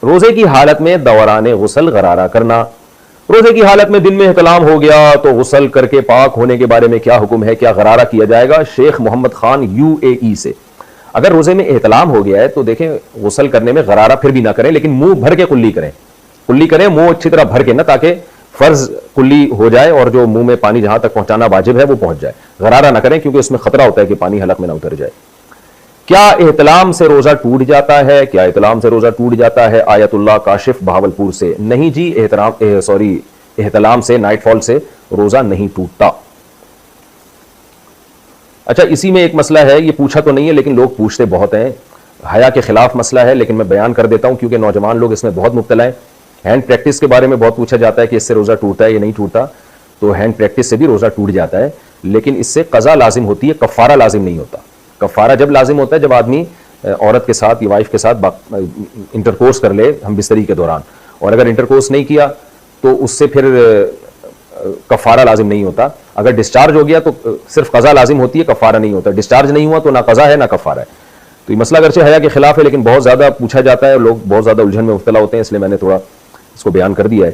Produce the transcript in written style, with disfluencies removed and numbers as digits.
روزے کی حالت میں دوران غسل غرارہ کرنا. روزے کی حالت میں دن میں احتلام ہو گیا تو غسل کر کے پاک ہونے کے بارے میں کیا حکم ہے, کیا غرارہ کیا جائے گا؟ شیخ محمد خان UAE سے. اگر روزے میں احتلام ہو گیا ہے تو دیکھیں غسل کرنے میں غرارہ پھر بھی نہ کریں, لیکن منہ بھر کے کلی کریں, منہ اچھی طرح بھر کے نہ, تاکہ فرض کلی ہو جائے اور جو منہ میں پانی جہاں تک پہنچانا واجب ہے وہ پہنچ جائے. غرارہ نہ کریں کیونکہ اس میں خطرہ ہوتا ہے کہ پانی حلق میں نہ اتر جائے. کیا احتلام سے روزہ ٹوٹ جاتا ہے؟ آیت اللہ کاشف بہاولپور سے. نہیں جی, احتلام سے, نائٹ فال سے روزہ نہیں ٹوٹتا. اچھا, اسی میں ایک مسئلہ ہے, یہ پوچھا تو نہیں ہے لیکن لوگ پوچھتے بہت ہیں, حیا کے خلاف مسئلہ ہے لیکن میں بیان کر دیتا ہوں کیونکہ نوجوان لوگ اس میں بہت مبتلا ہیں. ہینڈ پریکٹس کے بارے میں بہت پوچھا جاتا ہے کہ اس سے روزہ ٹوٹتا ہے یا نہیں ٹوٹتا. تو ہینڈ پریکٹس سے بھی روزہ ٹوٹ جاتا ہے, لیکن اس سے قضا لازم ہوتی ہے, کفارہ لازم نہیں ہوتا. کفارہ جب لازم ہوتا ہے جب آدمی عورت کے ساتھ یا وائف کے ساتھ انٹرکورس کر لے ہم بستری کے دوران, اور اگر انٹرکورس نہیں کیا تو اس سے پھر کفارہ لازم نہیں ہوتا. اگر ڈسچارج ہو گیا تو صرف قضا لازم ہوتی ہے, کفارہ نہیں ہوتا. ڈسچارج نہیں ہوا تو نہ قضا ہے نہ کفارہ ہے. تو یہ مسئلہ اگرچہ حیا کے خلاف ہے لیکن بہت زیادہ پوچھا جاتا ہے, لوگ بہت زیادہ الجھن میں مبتلا ہوتے ہیں, اس لیے میں نے تھوڑا اس کو بیان کر دیا ہے.